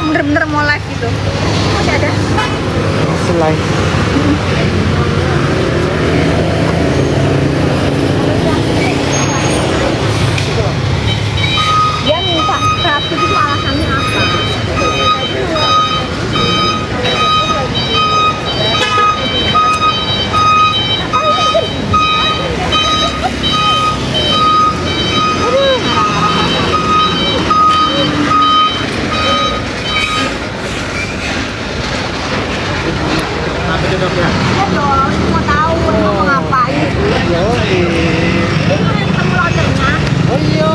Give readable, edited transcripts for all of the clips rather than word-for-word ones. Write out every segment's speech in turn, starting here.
bener-bener mau live gitu. Masih ada. Selai. Dia minta gratis itu alasannya apa? Ya dong, mau tahu mau ngapain? Ini kan ketemu lawyer-nya. Oh iya.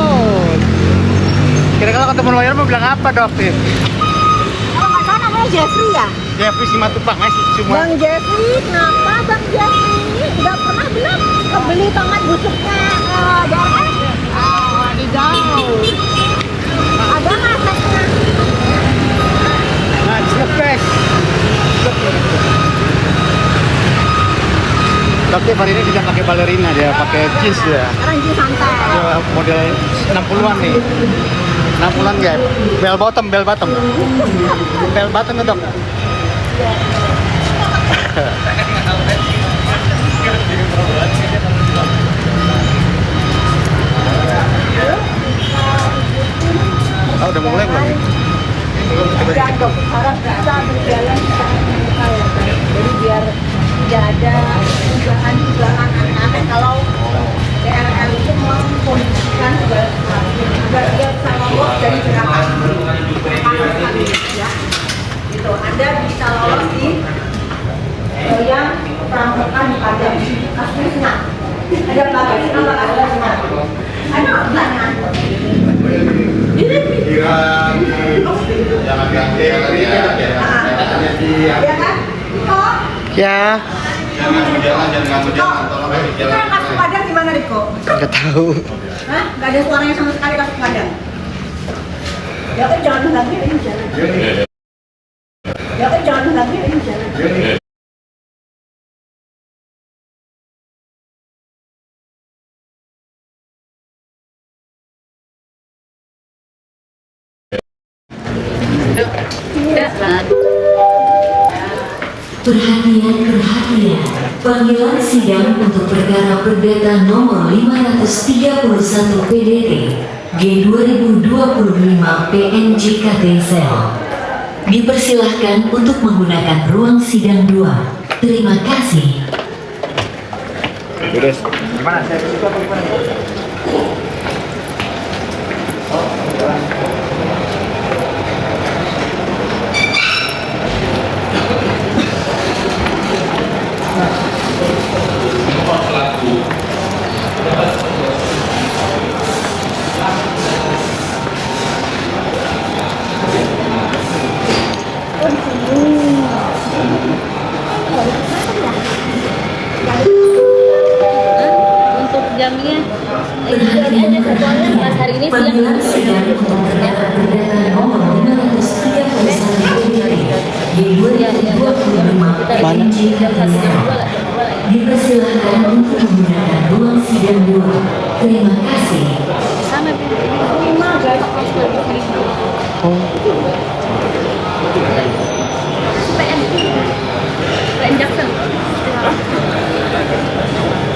Kira kalau ketemu lawyer mau bilang apa dok? Kalau nggak salah namanya Jeffrey ya? Jeffrey Simatupang masih cuma. Bang Jeffrey, kenapa Bang Jeffrey nggak pernah bilang kebeli banget busuknya daerah? Oh, di jauh. Ada nggak setnya? Nah, cepet. Tapi hari ini tidak pakai balerina, dia pakai jeans ya. Sekarang jeans santai. Dia model 60-an nih. 60-an ya. Bell bottom. Bell bottom ya dok. Oh, udah mulai belum? Jangan harap bisa berjalan jadi biar tidak ada dugaan aneh-aneh kalau DRL itu mengkondisikan segala sesuatu agar dia bisa lolos dari gerakan ya gitu. Anda bisa lolos di yang perampokan di pajak kasusnya ada bagian apa kasusnya ada pertanyaan Jangan ganti ya kan? Riko? Ya, Jangan jalan, tolong Itu yang kasus padang gimana Riko? nggak tahu. Hah? Gak ada suaranya sama sekali kasus padang? Ya kan jangan lagi ini jalan. Ya kan jangan lagi ini jalan. Perhatian. Panggilan sidang untuk perkara perdata nomor 531 PDT G2025 PNJKT Sel. Dipersilahkan untuk menggunakan ruang sidang 2. Terima kasih. Udah, gimana? Saya ke situ apa gimana? Untuk jamnya pas hari ini Panggilan sidang untuk perkara perdata nomor 531 PDT G2025 PNJKT Sel. Dipersilahkan untuk menggunakan ruang sidang 2. Terima kasih. sama PN Jackson.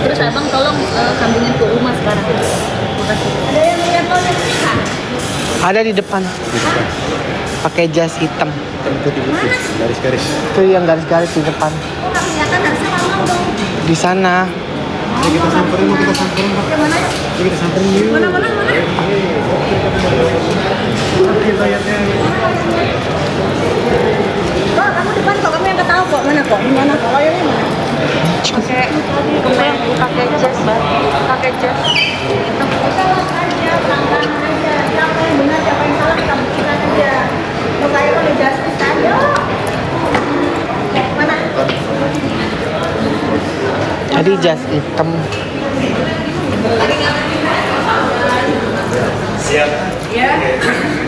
Terus abang tolong kambingin ke rumah sekarang. Makasih. Ada yang lihat lo nih? Ada di depan. Pakai jas hitam. garis-garis. Itu yang garis-garis di depan. Oh nggak kelihatan harusnya ngomong dong. Di sana. Kita samperin Pak. Gimana? Kita samperin yuk. Mana? Kok kamu depan kok kamu yang ketahu kok mana kok? Gimana kok? Lawyernya mana? Pakai jas. Itu salah aja, pelanggaran aja. Siapa yang benar, siapa yang salah kita buktikan aja. Mau saya kan justice aja. Mana? Tadi jas hitam. Siap. Ya,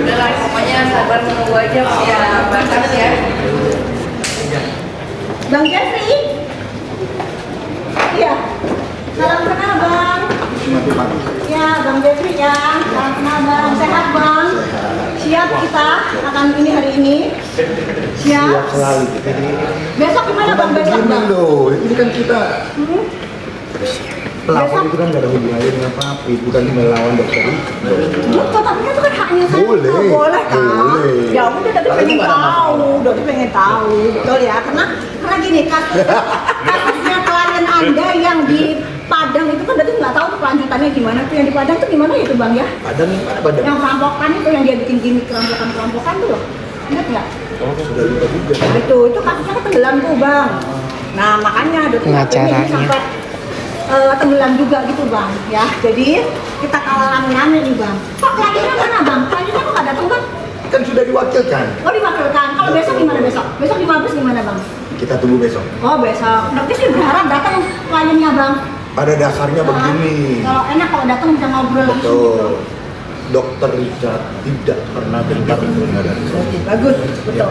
udah lah pokoknya sabar menunggu aja ya batas ya. Bang Jeffrey? Iya. Salam kenal Bang. Ya, Bang Jeffrey ya. Salam kenal Bang. Sehat Bang? Siap kita akan malam ini hari ini. Siap. selalu. Jadi Besok gimana bang? Besok gini bang? loh, ini kan kita Hmm? pelapor Besok? itu kan gak ada hubungannya dengan papi, bukan melawan dokter itu. Betul, tapi kan itu kan haknya saya. Boleh, Boleh kan? boleh. Ya udah, tapi Kalau pengen itu nggak ada tahu, dokter pengen tahu, betul ya? Karena gini, kasusnya klien Anda yang di Padang itu kan berarti nggak tahu tuh kelanjutannya gimana. Tuh yang di Padang tuh gimana itu bang ya? Ada nih, ada. Yang perampokan itu yang dia bikin gimmick perampokan tuh loh. Ingat nggak? Oh, sudah lupa juga. Itu kasusnya kan tenggelam tuh bang. Nah makanya dokter Pengacaranya. ini sampai tenggelam juga gitu bang ya. Jadi kita kalah rame-rame nih bang. Pak kliennya mana bang? Kliennya kok nggak datang bang? Kan sudah diwakilkan. Oh diwakilkan. Kalau besok gimana besok? Besok di Mabes gimana bang? Kita tunggu besok. Oh besok. Dokter sih berharap datang kliennya bang. Pada dasarnya begini. Kalau enak kalau datang bisa ngobrol langsung gitu. Betul. Dokter Richard tidak pernah gentar untuk menghadapi saya. Bagus, betul.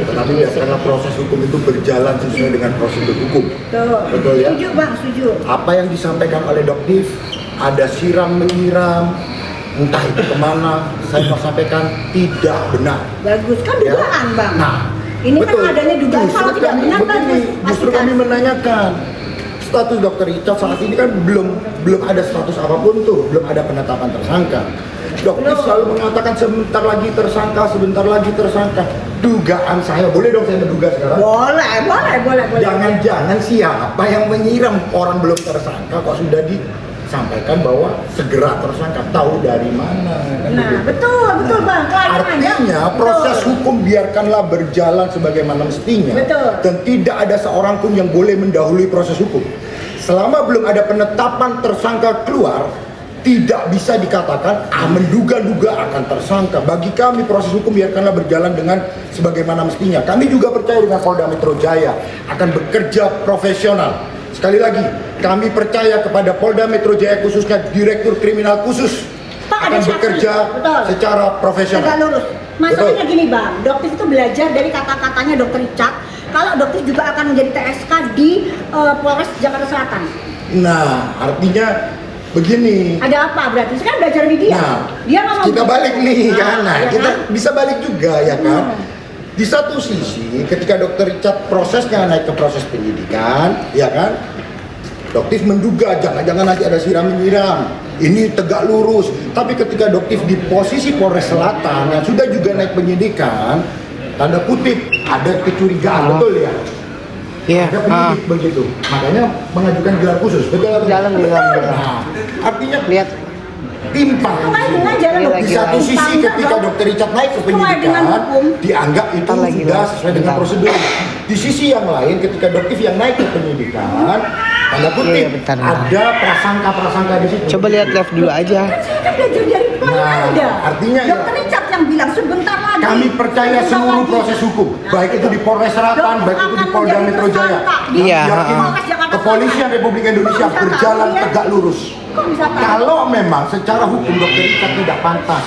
Tetapi biarkanlah proses hukum itu berjalan sesuai dengan prosedur hukum. Betul. Betul ya? Setuju bang, setuju. Apa yang disampaikan oleh Doktif, ada siram menyiram, entah itu kemana, saya mau sampaikan tidak benar. Bagus, kan Ya. dugaan bang. Nah, ini betul. kan adanya dugaan Justru kalau tidak kami benar begini, bagus. justru Pastikan. kami menanyakan status Dokter Richard saat ini kan belum ada status apapun tuh, belum ada penetapan tersangka. Dokter Belum. selalu mengatakan sebentar lagi tersangka. Dugaan saya, boleh dong saya menduga sekarang? Boleh. Jangan-jangan siapa yang menyiram orang belum tersangka kok sudah disampaikan bahwa segera tersangka, tahu dari mana? Kan Nah, begitu. betul bang. Klien Artinya Anda, proses betul. hukum biarkanlah berjalan sebagaimana mestinya. Betul. Dan tidak ada seorang pun yang boleh mendahului proses hukum. Selama belum ada penetapan tersangka keluar, tidak bisa dikatakan menduga-duga akan tersangka. Bagi kami proses hukum biarkanlah berjalan dengan sebagaimana mestinya. Kami juga percaya dengan Polda Metro Jaya akan bekerja profesional. Sekali lagi, kami percaya kepada Polda Metro Jaya khususnya Direktur Kriminal Khusus Pak, ada akan saksi. bekerja Betul. secara profesional. Tegak lurus. Masalahnya Betul. gini bang, dokter itu belajar dari kata-katanya dokter Richard. Kalau dokter juga akan menjadi TSK di Polres Jakarta Selatan. Nah, artinya begini. Ada apa berarti? Saya kan belajar di dia. Nah, Dia ngomong kita gitu. balik nih kan. Nah, ya kita kan? bisa balik juga ya kan. Di satu sisi ketika Dokter Richard prosesnya naik ke proses penyidikan, ya kan? Doktif menduga jangan-jangan nanti ada siram menyiram. Ini tegak lurus. Tapi ketika Doktif di posisi Polres Selatan yang sudah juga naik penyidikan, tanda kutip ada kecurigaan, betul ya? Iya. Ada penyidik begitu. Makanya mengajukan gelar khusus. Betul apa? Jalan. Nah, artinya Lihat. timpang. Sesuai dengan jalan Iya, Di dokter. satu sisi Timpang, ketika dok. Dokter Richard naik ke Sesuai dengan penyidikan, hukum. dianggap itu Bentar lagi, sudah Mas. sesuai dengan Bentar. prosedur. Di sisi yang lain ketika Doktif yang naik ke penyidikan, tanda kutip Iya, bentar. ada prasangka-prasangka di situ. Coba lihat live dulu aja. Kan saya kan belajar dari klien Nah, Anda. artinya ya- dokter Richard yang bilang sebentar lagi. Kami percaya sebentar seluruh lagi. proses hukum, baik itu di Polres Selatan, Dokter baik itu di akan Polda menjadi Metro Jaya. tersangka di Iya, Yakin Polres Jakarta Kepolisian Selatan. Republik Indonesia Kok bisa berjalan tahu, ya? tegak lurus. Kok bisa tahu? Kalau memang secara hukum Dokter Richard tidak pantas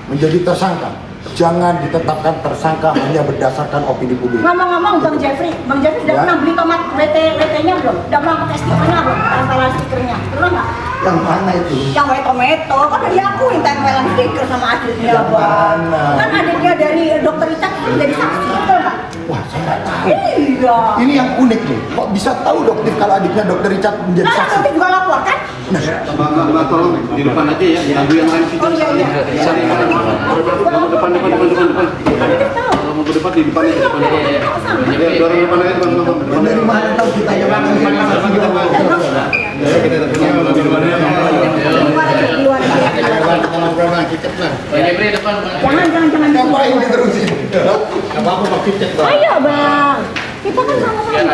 menjadi tersangka, jangan ditetapkan tersangka hanya berdasarkan opini publik. Ngomong-ngomong Bang Jeffrey sudah Ya. pernah beli tomat WT-nya belum? Udah pernah pakai stikernya belum? Tempelan stikernya, pernah nggak? Yang mana itu? Yang WT tomato, kan udah diakuin tempelan stiker sama adiknya Yang Bang. mana? Kan adiknya dari dokter Richard jadi saksi, betul nggak? Wah, saya nggak tahu. Iya. Ini yang unik nih. Kok bisa tahu Dokter kalau adiknya Dokter Richard menjadi Kan saksi? dokter juga lapor kan? Mbak tolong di depan aja ya, lagu yang lain sih. Oh iya iya. Depan. Kan dia tahu. Kalau mau ke depan di depan aja. Sama. Ya, dorong depan aja, Bang. Dari mana tahu kita yang mana? Kita di depan aja. Di luar aja. Jangan. Ngapain diterusin? Ayo Bang. Kita kan sama-sama.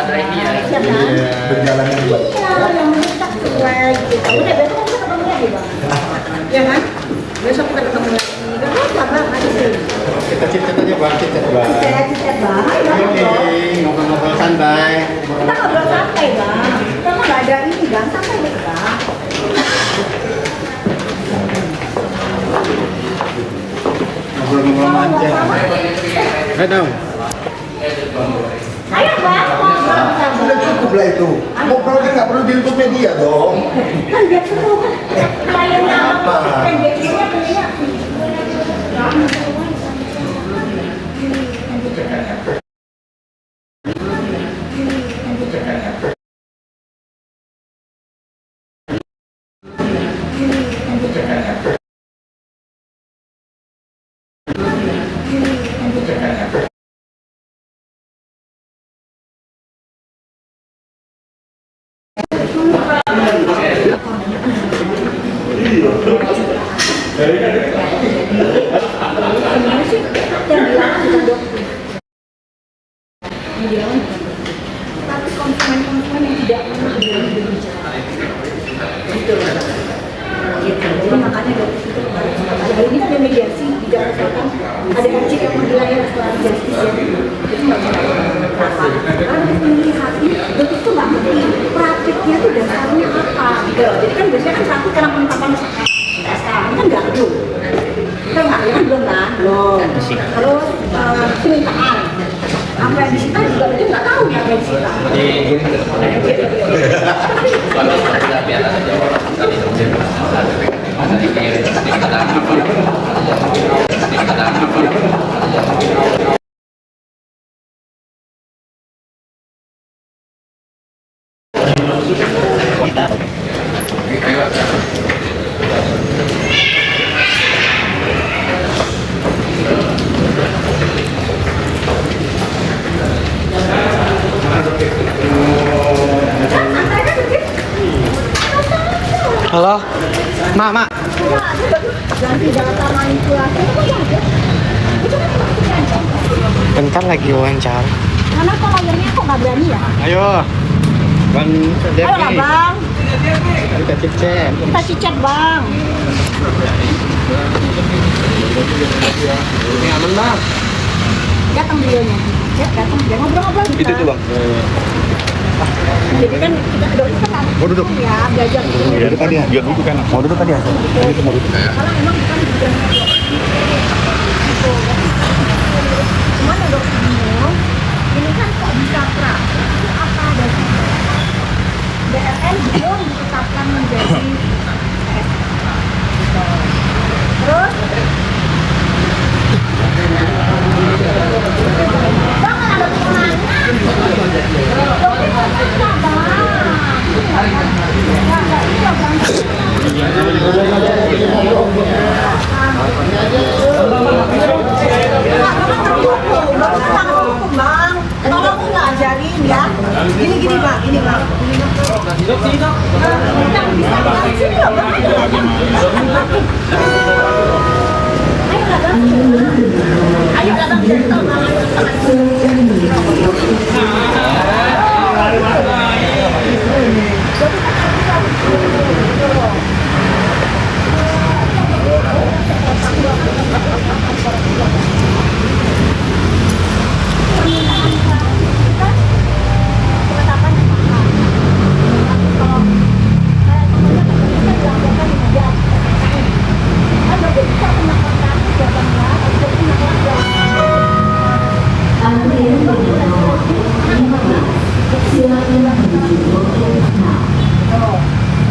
Siap kan? Berjalan yang baik. Iya, yang penting kita sesuai gitu. Udah besok kita ketemu lagi Bang. Iya kan? Besok kita ketemu lagi. Gak apa Bang, aja sih. Kita cicet aja Bang, cicet Bang. Cicet Bang, ayo ngobrol. Ngobrol-ngobrol santai. Kita ngobrol santai Bang. Kita mah gak ada ini Bang, santai deh Bang. Ngobrol-ngobrol manja. Aduh. Ayo Bang, ngobrol kita Sudah cukup lah itu. Ngobrolnya nggak perlu diliput media dong. kan dia seru kan. Kliennya Apa? kan dia punya. ada RC yang menilai restoran justice ya, itu nggak bisa. Kenapa? Karena melihat dokter itu nggak ngerti praktiknya itu dasarnya apa gitu. Jadi kan biasanya kan praktik karena penetapan SK, ini kan nggak belum. Kita nggak ya kan belum kan? Belum. Terus permintaan. Apa yang disita juga dia nggak tahu apa yang disita. Halo, Mak. Ganti data manipulasi itu kan ada. Itu kan praktik. Bentar lagi wawancara. Karena kalau lawyernya kok nggak berani ya? Ayo, Bang Ayo lah bang, kita cek. kita cicet bang. Ini aman, Bang. Datang beliaunya, ya datang dia ngobrol-ngobrol. Itu tuh, Bang. Jadi kan kita dokter kan Mau duduk? ya belajar gitu. Biar tadi ya. Biar duduk kan. Mau duduk tadi ya. Tadi mau duduk. Karena memang bukan bidang gitu. Cuman ya dokter bingung, ini kan kok bisa praktik itu apa dasarnya? BLN belum ditetapkan menjadi gitu. Terus bang ada kemana? Dokter kan bisa bang. Kalau aku ngajarin ya, gini bang, ini bang. Kita bisa bang, sini loh bang. Ayo lah bang, jadi tau bang.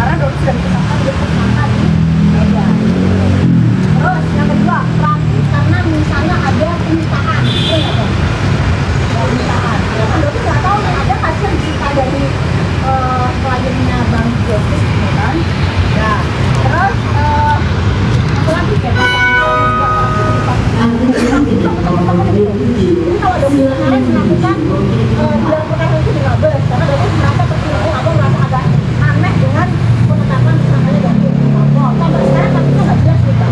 Karena dokter sudah ditetapkan dia tersangka di Medan. Terus yang kedua, praktik karena misalnya ada penyitaan, itu nggak tahu. Penyitaan. Ya kan dokter nggak tahu nih ada hasil disita dari kliennya Bang Jovis, gitu kan? Ya. Terus apa lagi ya? Jadi kalau dokter kemarin melakukan gelar perkara itu di Mabes, karena dokter merasa tersinggung atau merasa agak aneh dengan penetapan namanya dokter. Sampai sekarang kan kita nggak jelas kita.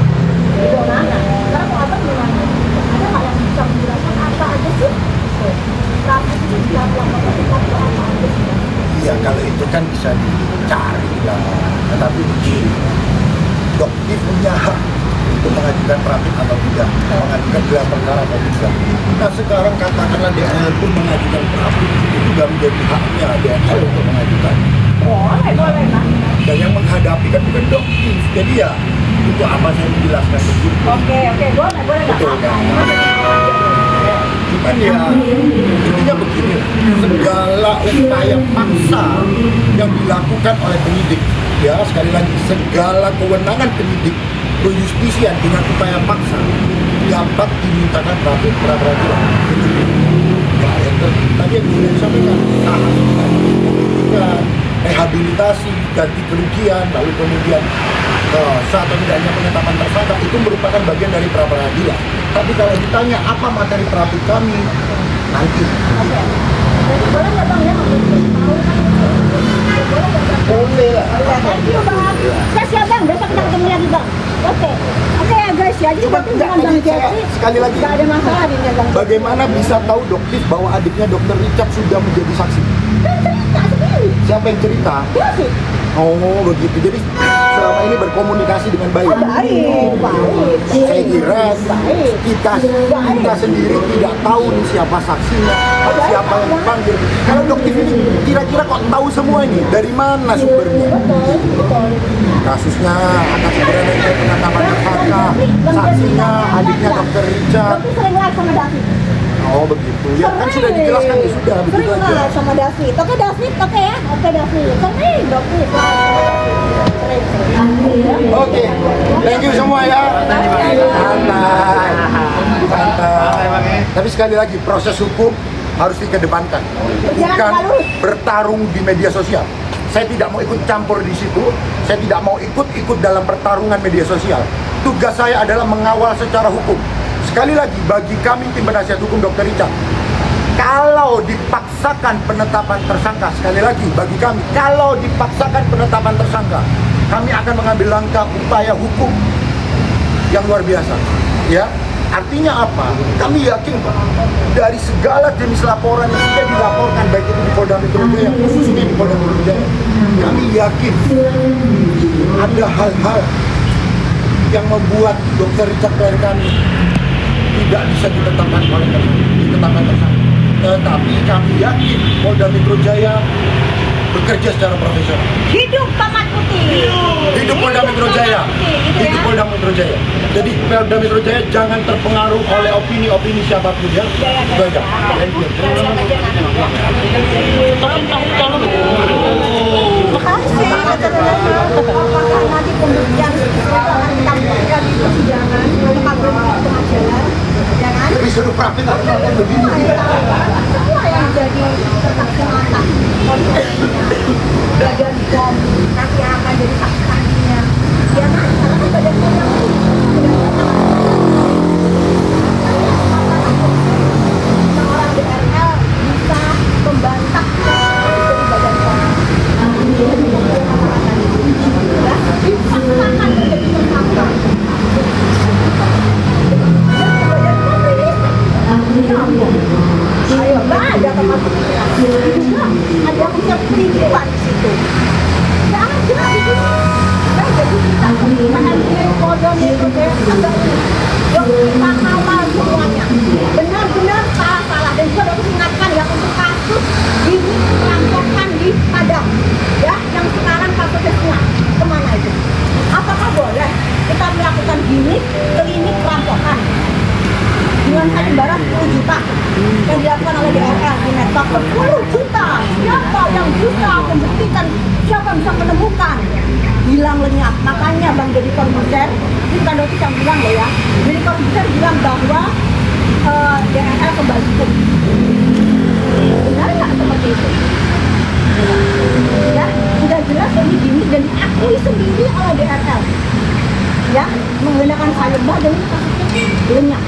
Gitu kan? Sekarang mau apa gimana? Ada nggak yang bisa menjelaskan apa aja sih? Praktik itu dilakukan apa aja sih? Ya kalau itu kan bisa dicari lah. Tetapi begini, dokter punya hak untuk mengajukan praktik atau tidak, mengajukan gelar perkara atau tidak. Nah sekarang katakanlah DNL pun mengajukan praktik, itu sudah menjadi haknya DNL untuk mengajukan. Boleh lah. Dan yang menghadapi kan bukan dokter. Jadi ya itu apa saya menjelaskan begitu. Oke, boleh nggak Betul apa-apa. kan? Cuman ya intinya begini, segala upaya paksa yang dilakukan oleh penyidik, ya sekali lagi segala kewenangan penyidik pro-justisia dengan upaya paksa dapat dimintakan pra-peradilan. Ya, yang tadi yang sudah disampaikan, rehabilitasi, ganti kerugian, lalu kemudian sah atau tidaknya penetapan tersangka itu merupakan bagian dari pra-peradilan. Tapi kalau ditanya apa materi praktik kami nanti. Jadi boleh nggak bang ya? Boleh lah. Thank you bang. Saya siap bang. Besok kita ketemu lagi bang. Oke ya guys ya. Jadi Cuma dokter enggak, dengan bang ini saya Jeffrey sekali lagi. nggak ada masalah di bang. Bagaimana bisa tahu dokter bahwa adiknya dokter Richard sudah menjadi saksi? Kan cerita sendiri. Siapa yang cerita? Dia sih. Oh begitu. Jadi selama saudara ini berkomunikasi dengan baik. Baik. Saya kira kita sendiri tidak tahu nih siapa saksinya, siapa yang dipanggil. Kalau Doktif ini kira-kira kok tahu semua ini, dari mana sumbernya? Kasusnya atas keberadaan penetapan tersangka, saksinya adiknya Dr. Richard. Dokter sering live sama David. Oh begitu, ya kan sudah dijelaskan ya sudah begitu Sering aja. live sama David. Oke David, oke ya, oke David. Sering David. Oke, thank you semua ya. Santai, santai. Tapi sekali lagi proses hukum harus dikedepankan, bukan bertarung di media sosial. Saya tidak mau ikut campur di situ. Saya tidak mau ikut dalam pertarungan media sosial. Tugas saya adalah mengawal secara hukum. Sekali lagi, bagi kami tim penasihat hukum Dr. Richard, kalau dipaksakan penetapan tersangka, sekali lagi bagi kami, kalau dipaksakan penetapan tersangka, kami akan mengambil langkah upaya hukum yang luar biasa. Ya, artinya apa? Kami yakin kok dari segala jenis laporan yang sudah dilaporkan baik itu di Polda Metro Jaya, khususnya di Polda Metro Jaya, kami yakin ada hal-hal yang membuat Dr. Richard klien kami tidak bisa ditetapkan oleh tersangka. Tetapi kami yakin Polda Metro Jaya bekerja secara profesional. Hidup Paman Putih. Hidup Polda Metro Jaya. Hidup Polda Metro Jaya. Jadi Polda Metro Jaya jangan terpengaruh oleh opini-opini siapapun ya. Itu aja. Thank you. Apakah nanti pembuktian akan ditampilkan di persidangan apakah belum pengajaran ya kan? Lebih seru praktik atau begini. Semua yang jadi saksi mata badan bom nanti akan jadi saksinya ya kan? Karena kan badan bom yang seorang DRL bisa membantah dari badan bom. Akan menjadi tersangka. Ayo, nggak ada termasuk ada punya penipuan di situ. Nggak ada di situ. Nah, jadi kita mengambil Polda Metro Jaya ada yuk kita kawal semuanya. Benar-benar salah-salah dan juga harus ingatkan ya untuk kasus ini perampokan di Padang ya yang sekarang kasusnya kemana itu? Apakah boleh kita melakukan gimmick klinik perampokan dengan sayembara 10 juta yang dilakukan oleh DRL di Metro 10 juta? Siapa yang bisa membuktikan? Siapa yang bisa menemukan? Hilang lenyap. Makanya Bang Deddy Corbuzier, ini bukan Dosis yang bilang loh ya, Deddy Corbuzier bilang bahwa DRL kembali hukum. Benar nggak seperti itu? Ya, sudah jelas ini gini dan diakui sendiri oleh DRL. Ya, menggunakan sayembara dan ini kasusnya lenyap.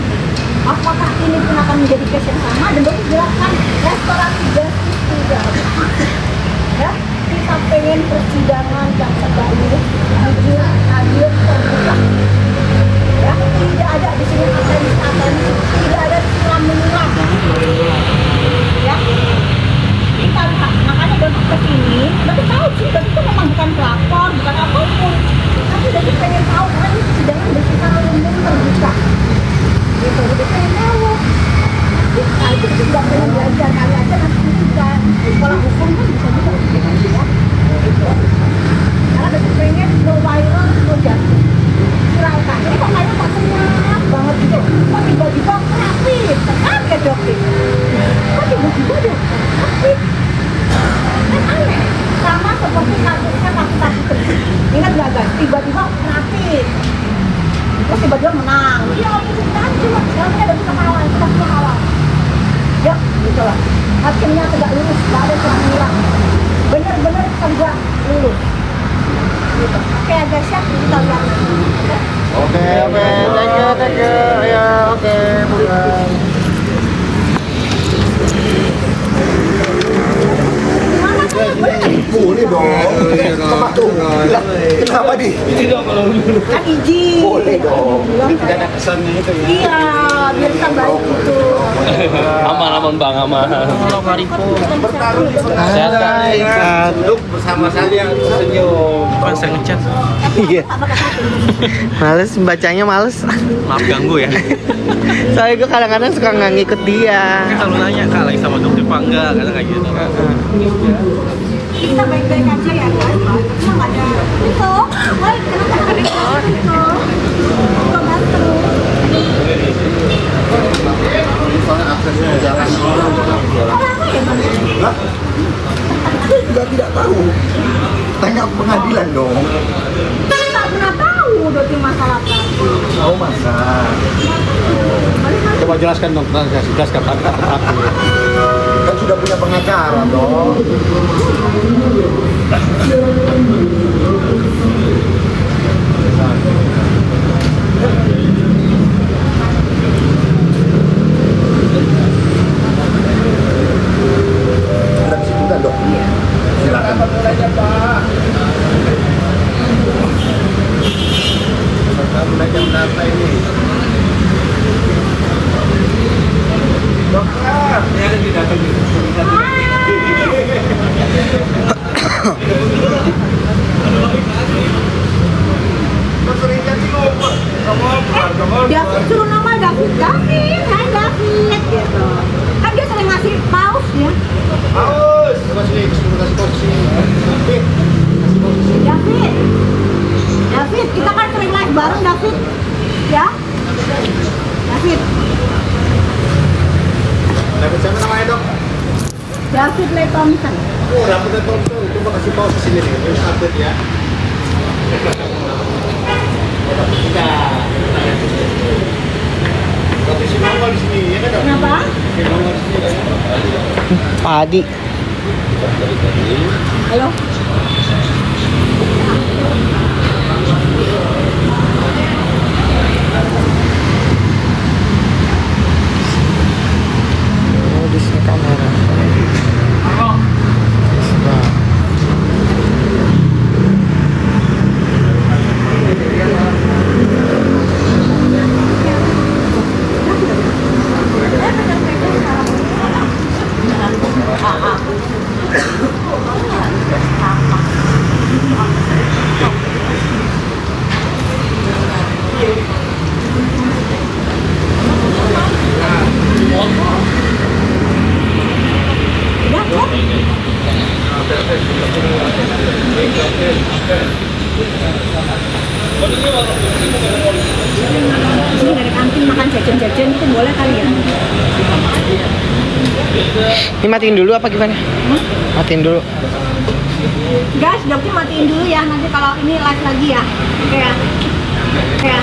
Apakah ini pun akan menjadi case yang sama dan Dosis jelaskan restoratif justice tidak. Ya, kita pengen persidangan yang terbaik, jujur, adil, terbuka. Ya, tidak ada di sini akademis, tidak ada silam menyiram. Ya, kita lihat, makanya Dosis kesini, Dosis tahu sih, Dosis itu memang bukan pelapor, bukan apapun. Tapi Dosis pengen tahu karena ini persidangan bersifat umum terbuka. Gitu, Dosis pengen tahu. Nah, itu tidak pengen belajar kali aja nanti bisa sekolah hukum kan bisa juga ya. Gitu. Karena Dosis pengen go viral, go justice. Silakan. Ini kok kayaknya tak senyap banget gitu. Kok tiba-tiba rapi, kaget Dosis. Kok tiba-tiba deh rapi. Kan aneh. Sama seperti kasusnya kasus tersebut. Ingat nggak guys? Tiba-tiba rapi. Terus tiba-tiba menang. Iya, itu kan cuma sekarang ada kita kawal, kita semua kawal. Ya, gitu lah. Hakimnya tegak lurus, nggak ada yang hilang. Bener-bener tegak lurus. Gitu. Oke, guys ya, kita lihat. Oke, thank you. Ya, oke, bukan. Mana kayak bener? Boleh dong. Sama tuh. Kenapa di? Kan izin. Boleh dong. Tidak ada kesannya itu ya. Iya, biar kita baik gitu. Aman Naon Bang Aman. Sehat. Duduk bersama saja senyum. Bukan saya ngechat. Iya. Males bacanya males. Maaf ganggu ya. Soalnya gue kadang-kadang suka nggak ngikut dia. Kalau nanya Kak lagi sama dokter apa enggak, kadang kayak gitu. Kita baik-baik aja ya kan, cuma nggak ada itu, woi kenapa ada itu, kok bantu? Soalnya aksesnya jalan orang. Apa ya bang? Lah, saya juga tidak tahu. Tanya pengadilan dong. Kita nggak pernah tahu berarti masalah apa. Oh masa? Coba jelaskan dong, jelaskan Pak. Kan sudah punya pengacara dong. Sudah disebutkan dok. Silakan. Mulai jam berapa ini? Dokter, ya ada tidak David suruh nama David, hai David gitu. Kan dia sering ngasih paus ya. Haus. Kasih porsi. David, kita kan sering live bareng David, ya. David, Dapat siapa namanya dok? David Lee Thompson. Oh, rambutnya Thompson. Coba kasih paus ke sini nih. Ini update ya. Tapi si Mama di sini ya kan dok? Kenapa? Si Mama di sini. Padi. Halo. Oh, di sini kamera. Ini dari kantin makan jajan-jajan itu boleh kali ya? Ini matiin dulu apa gimana? Matiin dulu. Guys, dokter matiin dulu ya, nanti kalau ini live lagi ya. Oke ya.